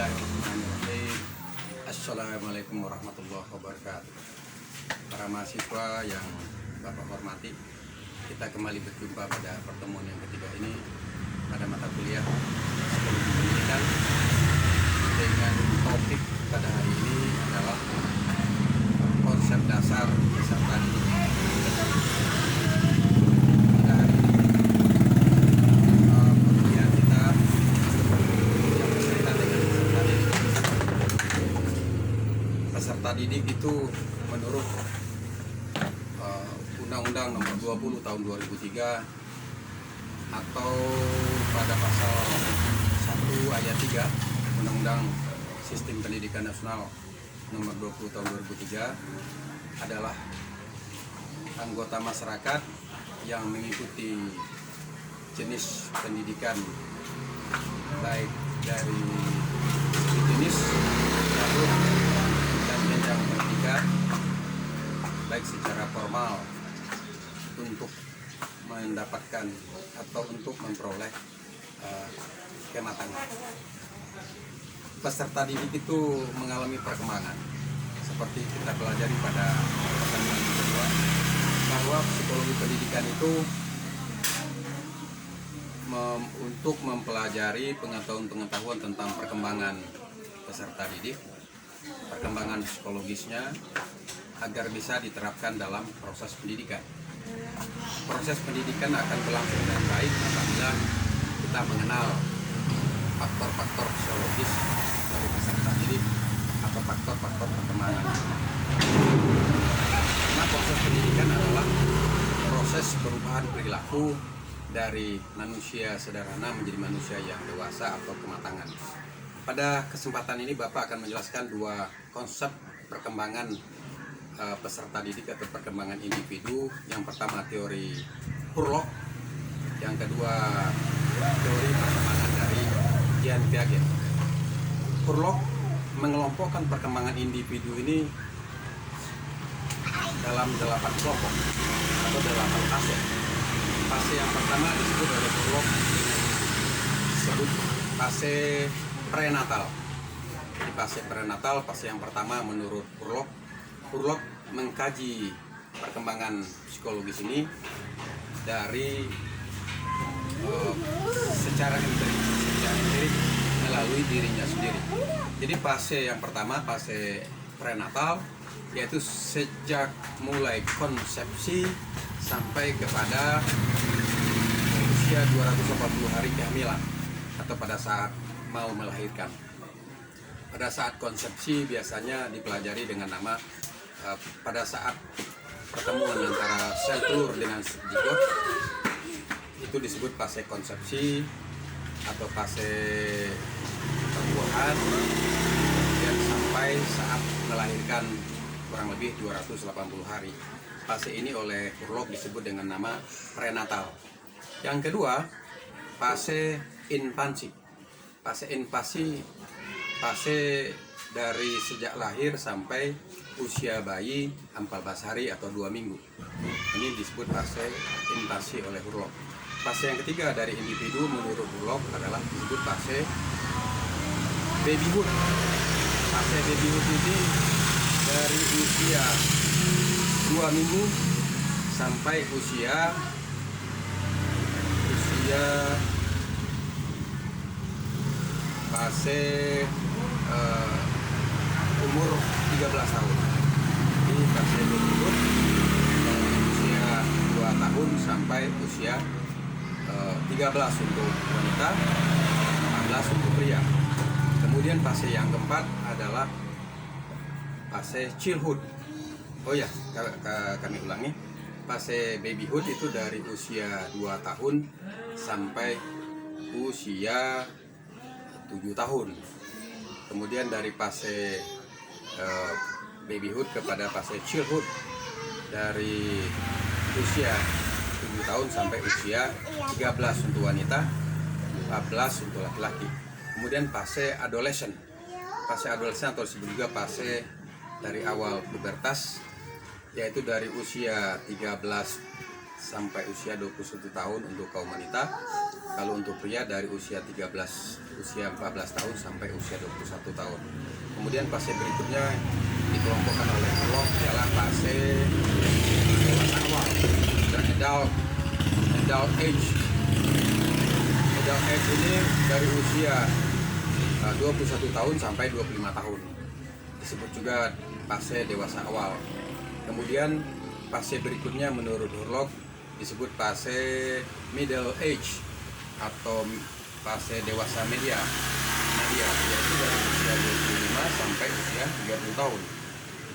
Bismillahirrahmanirrahim. Assalamualaikum warahmatullahi wabarakatuh. Para mahasiswa yang Bapak hormati, kita kembali berjumpa pada pertemuan yang ketiga ini pada mata kuliah Psikologi Pendidikan dengan topik pada hari ini adalah konsep dasar peserta didik. Peserta didik itu menurut Undang-Undang Nomor 20 Tahun 2003 atau pada pasal 1 ayat 3 Undang-Undang Sistem Pendidikan Nasional Nomor 20 Tahun 2003 adalah anggota masyarakat yang mengikuti jenis pendidikan baik dari jenis jalur dan jenjang pendidikan baik secara formal untuk mendapatkan atau untuk memperoleh kematangan. Peserta didik itu mengalami perkembangan seperti kita pelajari pada pertemuan kedua, bahwa psikologi pendidikan itu untuk mempelajari pengetahuan tentang perkembangan peserta didik, perkembangan psikologisnya agar bisa diterapkan dalam proses pendidikan. Proses pendidikan akan berlangsung dengan baik apabila kita mengenal faktor-faktor psikologis dari peserta didik atau faktor-faktor perkembangan. Karena proses pendidikan adalah proses perubahan perilaku dari manusia sederhana menjadi manusia yang dewasa atau kematangan. Pada kesempatan ini Bapak akan menjelaskan dua konsep perkembangan peserta didik atau perkembangan individu. Yang pertama teori Hurlock, yang kedua teori perkembangan dari Jean Piaget. Hurlock mengelompokkan perkembangan individu ini dalam 8 kelompok atau 8 fase. Fase yang pertama disebut oleh Hurlock disebut fase prenatal. Jadi fase prenatal, fase yang pertama menurut Hurlock mengkaji perkembangan psikologis ini dari secara empirik melalui dirinya sendiri. Jadi fase yang pertama, fase prenatal, yaitu sejak mulai konsepsi sampai kepada usia 240 hari kehamilan atau pada saat mau melahirkan. Pada saat konsepsi biasanya dipelajari dengan nama pada saat pertemuan antara sel telur dengan zigot, itu disebut fase konsepsi atau fase perbuahan, dan sampai saat melahirkan kurang lebih 280 hari. Fase ini oleh Hurlock disebut dengan nama prenatal. Yang kedua, fase infansi. Fase infansi, fase dari sejak lahir sampai usia bayi 14 hari atau 2 minggu. Ini disebut fase infansi oleh Hurlock. Fase yang ketiga dari individu menurut Hurlock adalah disebut fase babyhood. Fase babyhood ini dari usia 2 minggu sampai usia fase umur 13 tahun. Ini fase babyhood dari usia 2 tahun sampai usia 13 untuk wanita, 14 untuk pria. Kemudian fase yang keempat adalah fase childhood. Oh ya, kami ulangi. Fase babyhood itu dari usia 2 tahun sampai usia 7 tahun. Kemudian dari fase babyhood kepada fase childhood dari usia 7 tahun sampai usia 13 untuk wanita, 14 untuk laki-laki. Kemudian fase adolescent. Fase adolescent atau disebut juga fase dari awal pubertas, yaitu dari usia 13 sampai usia 21 tahun untuk kaum wanita, Kalau untuk pria dari usia 14 tahun sampai usia 21 tahun. Kemudian fase berikutnya dikelompokkan oleh Hurlock ialah fase dewasa awal dan adult age. Adult age ini dari usia 21 tahun sampai 25 tahun. Disebut juga fase dewasa awal. Kemudian fase berikutnya menurut Hurlock disebut fase middle age atau fase dewasa media, yaitu dari usia 25 sampai usia 30 tahun.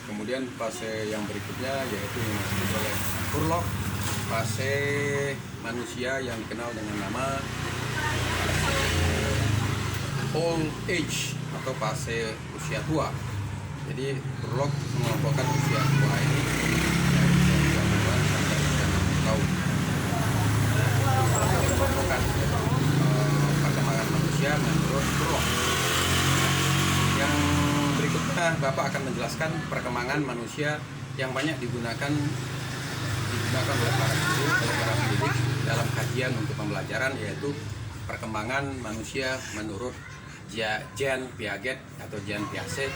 Kemudian fase yang berikutnya yaitu yang disebut oleh Hurlock fase manusia yang dikenal dengan nama fase old age atau fase usia tua. Jadi Hurlock mengelompokkan usia tua ini dari usia 30-an sampai usia 60 tahun. Mengelompokkan perkembangan manusia menurut Hurlock. Yang berikutnya Bapak akan menjelaskan perkembangan manusia yang banyak digunakan oleh para guru, oleh para pendidik dalam kajian untuk pembelajaran, yaitu perkembangan manusia menurut Jean Piaget atau Jean Piaget.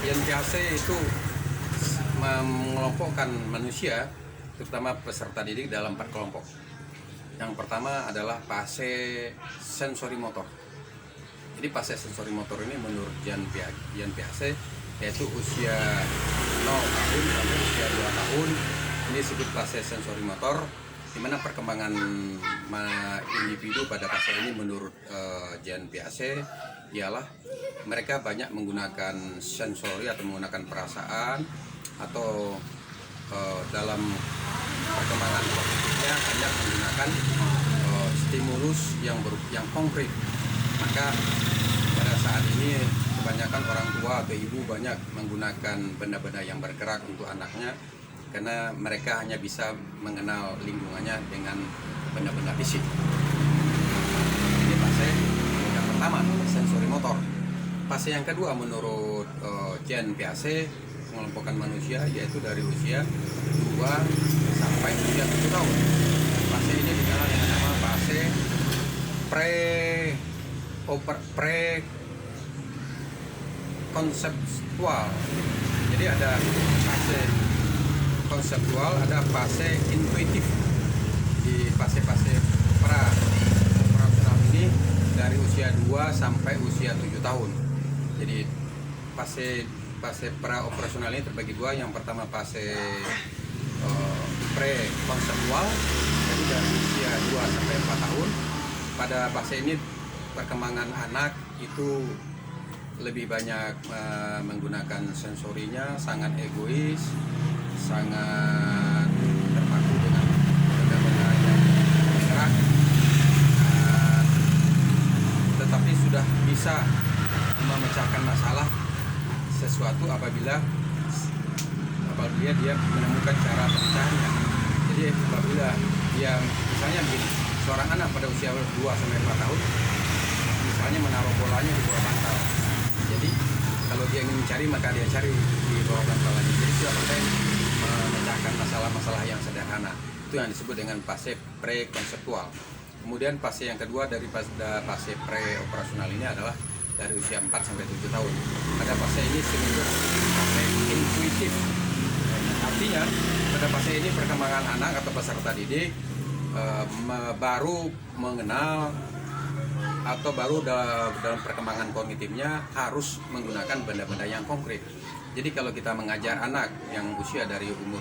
Jean Piaget itu mengelompokkan manusia, terutama peserta didik, dalam 4 kelompok. Yang pertama adalah fase sensori motor. Jadi fase sensori motor ini menurut Jean Piaget yaitu usia 0 tahun sampai usia 2 tahun. Ini disebut fase sensori motor, di mana perkembangan individu pada fase ini menurut Jean Piaget ialah mereka banyak menggunakan sensori atau menggunakan perasaan, atau dalam perkembangan kognitifnya hanya menggunakan stimulus yang konkret. Maka pada saat ini kebanyakan orang tua atau ibu banyak menggunakan benda-benda yang bergerak untuk anaknya, karena mereka hanya bisa mengenal lingkungannya dengan benda-benda fisik. Ini fase yang pertama, sensori motor. Fase yang kedua menurut Jean Piaget mengelompokkan manusia yaitu dari usia 2 sampai usia 7 tahun. Fase ini dikenal dengan nama fase konseptual. Jadi ada fase konseptual, ada fase intuitif. Di fase-fase pra-operasional ini dari usia 2 sampai usia 7 tahun. Jadi fase pra-operasional ini terbagi 2. Yang pertama fase pre-konseptual, jadi dari usia 2 sampai 4 tahun. Pada fase ini perkembangan anak itu lebih banyak menggunakan sensorinya, sangat egois, sangat terpaku dengan benda-benda yang bergerak, tetapi sudah bisa memecahkan masalah sesuatu apabila dia menemukan cara pemecahannya. Jadi apabila dia misalnya begini, seorang anak pada usia 2 sampai 4 tahun misalnya menaruh bolanya di bawah bantal. Jadi kalau dia ingin mencari, maka dia cari di bawah bantal lagi. Jadi sudah pandai memecahkan masalah-masalah yang sederhana. Itu yang disebut dengan fase pre-konseptual. Kemudian fase yang kedua dari fase pre-operasional ini adalah dari usia 4 sampai 7 tahun. Pada fase ini disebut fase intuitif. Artinya pada fase ini perkembangan anak atau peserta didik baru mengenal atau baru dalam perkembangan kognitifnya harus menggunakan benda-benda yang konkret. Jadi kalau kita mengajar anak yang usia dari umur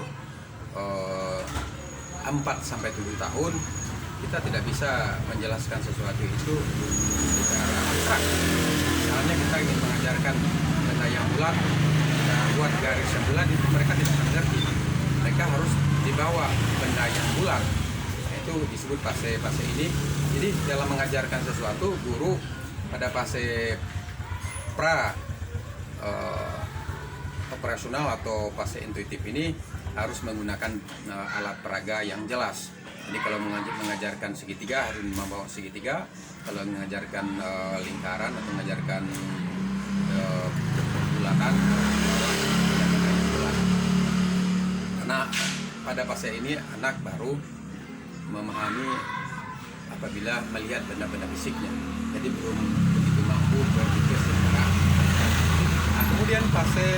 4 sampai 7 tahun, kita tidak bisa menjelaskan sesuatu itu secara abstrak. Misalnya kita ingin mengajarkan benda yang bulat, kita buat garis yang bulat, itu mereka tidak mengerti. Mereka harus dibawa benda yang bulat. Itu disebut fase ini. Jadi dalam mengajarkan sesuatu, guru pada fase pra operasional atau fase intuitif ini harus menggunakan alat peraga yang jelas. Jadi kalau mengajarkan segitiga harus membawa segitiga, kalau mengajarkan lingkaran atau mengajarkan bulatan bulat. Karena pada fase ini anak baru memahami apabila melihat benda-benda fisiknya. Jadi belum begitu mampu berpikir secara abstrak. Nah, kemudian fase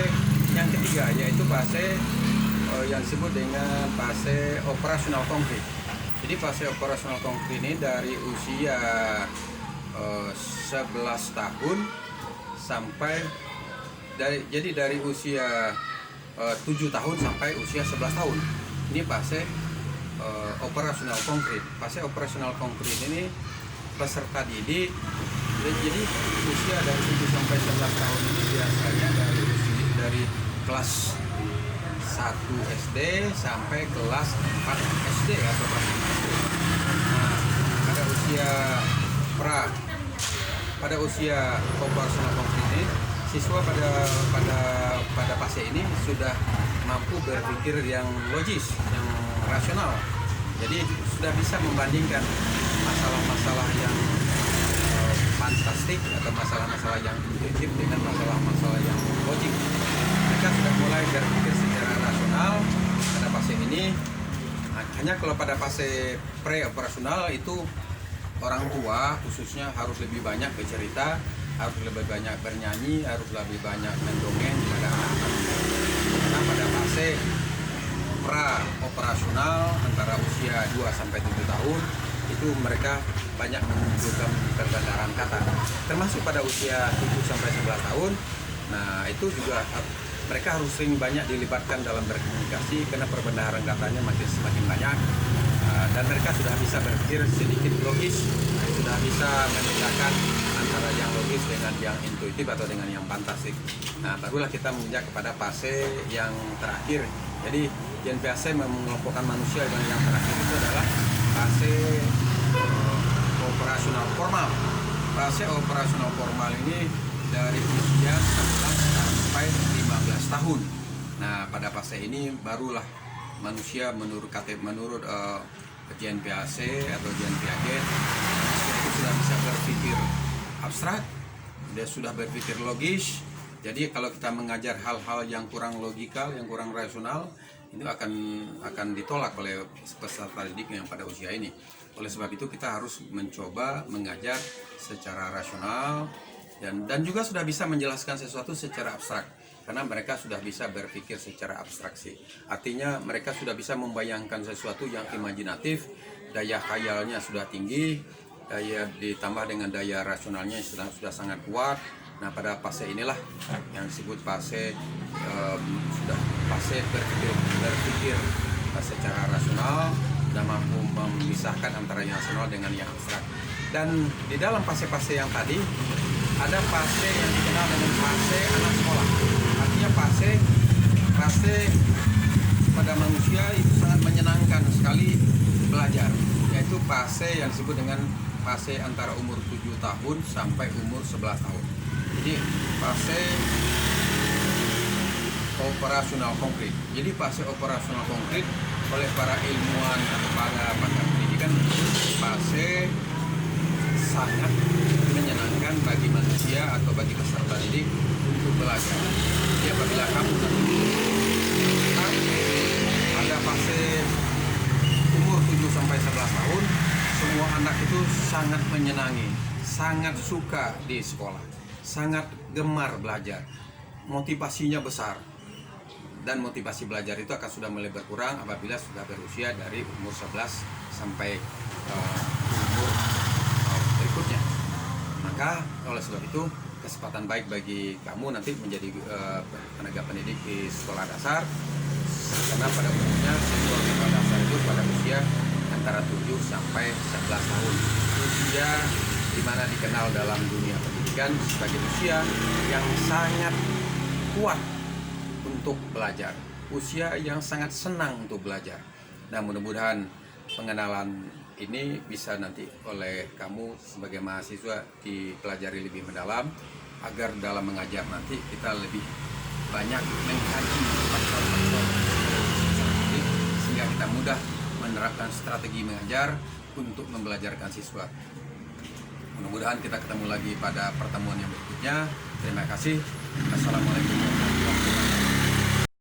yang ketiga yaitu fase yang disebut dengan fase operasional konkret. Jadi fase operasional konkret ini dari usia 11 tahun sampai dari usia 7 tahun sampai usia 11 tahun. Ini fase operasional konkret. Fase operasional konkret ini peserta didik, jadi usia dari 7 sampai 11 tahun ini biasanya dari kelas 1 SD sampai kelas 4 SD atau kelas 5 SD. Nah, pada usia operasional konkret ini siswa pada fase ini sudah mampu berpikir yang logis, yang rasional. Jadi sudah bisa membandingkan masalah-masalah yang fantastik atau masalah-masalah yang intuitif dengan masalah-masalah yang logik. Mereka sudah mulai berpikir secara rasional pada fase ini. Hanya kalau pada fase pre-operasional itu orang tua khususnya harus lebih banyak bercerita, harus lebih banyak bernyanyi, harus lebih banyak mendongeng pada anak-anak. Karena pada fase pra-operasional antara usia 2 sampai 7 tahun itu mereka banyak menunjukkan perbendaharaan kata. Termasuk pada usia 7 sampai 11 tahun. Nah, itu juga mereka harus sering banyak dilibatkan dalam berkomunikasi karena perbendaharaan katanya semakin banyak. Dan mereka sudah bisa berpikir sedikit logis, sudah bisa membedakan antara yang logis dengan yang intuitif atau dengan yang fantastik. Nah, barulah kita menginjak kepada fase yang terakhir. Jadi JNPAC mengelompokkan manusia dengan yang terakhir itu adalah fase operasional formal. Fase operasional formal ini dari usia 11 sampai 15 tahun. Nah, pada fase ini barulah manusia menurut JNPAC atau JNPAC itu sudah bisa berpikir abstrak, dia sudah berpikir logis. Jadi kalau kita mengajar hal-hal yang kurang logikal, yang kurang rasional, itu akan ditolak oleh peserta didik yang pada usia ini. Oleh sebab itu kita harus mencoba mengajar secara rasional dan juga sudah bisa menjelaskan sesuatu secara abstrak. Karena mereka sudah bisa berpikir secara abstraksi. Artinya mereka sudah bisa membayangkan sesuatu yang imajinatif, daya khayalnya sudah tinggi, daya ditambah dengan daya rasionalnya sudah sangat kuat. Nah, pada fase inilah yang disebut fase berpikir secara rasional dan mampu memisahkan antara yang rasional dengan yang abstrak. Dan di dalam fase-fase yang tadi ada fase yang dikenal dengan fase anak sekolah. Artinya fase pada manusia itu sangat menyenangkan sekali belajar, yaitu fase yang disebut dengan fase antara umur 7 tahun sampai umur 11 tahun. Jadi fase operasional konkret. Jadi fase operasional konkret oleh para ilmuwan atau para pakar pendidikan fase sangat menyenangkan bagi manusia atau bagi peserta didik untuk belajar. Jadi apabila kamu ada fase umur 7 sampai 11 tahun, semua anak itu sangat menyenangi, sangat suka di sekolah, sangat gemar belajar, motivasinya besar. Dan motivasi belajar itu akan sudah mulai berkurang apabila sudah berusia dari umur 11 sampai umur berikutnya. Maka oleh sebab itu kesempatan baik bagi kamu nanti menjadi tenaga pendidik di sekolah dasar, karena pada umumnya sekolah dasar itu pada usia antara 7 sampai 11 tahun. Usia di mana dikenal dalam dunia pendidikan sebagai usia yang sangat kuat untuk belajar, usia yang sangat senang untuk belajar. Nah, mudah-mudahan pengenalan ini bisa nanti oleh kamu sebagai mahasiswa dipelajari lebih mendalam, agar dalam mengajar nanti kita lebih banyak mengkaji faktor-faktor sehingga kita mudah menerapkan strategi mengajar untuk membelajarkan siswa. Mudah-mudahan kita ketemu lagi pada pertemuan yang berikutnya. Terima kasih. Assalamualaikum warahmatullahi wabarakatuh.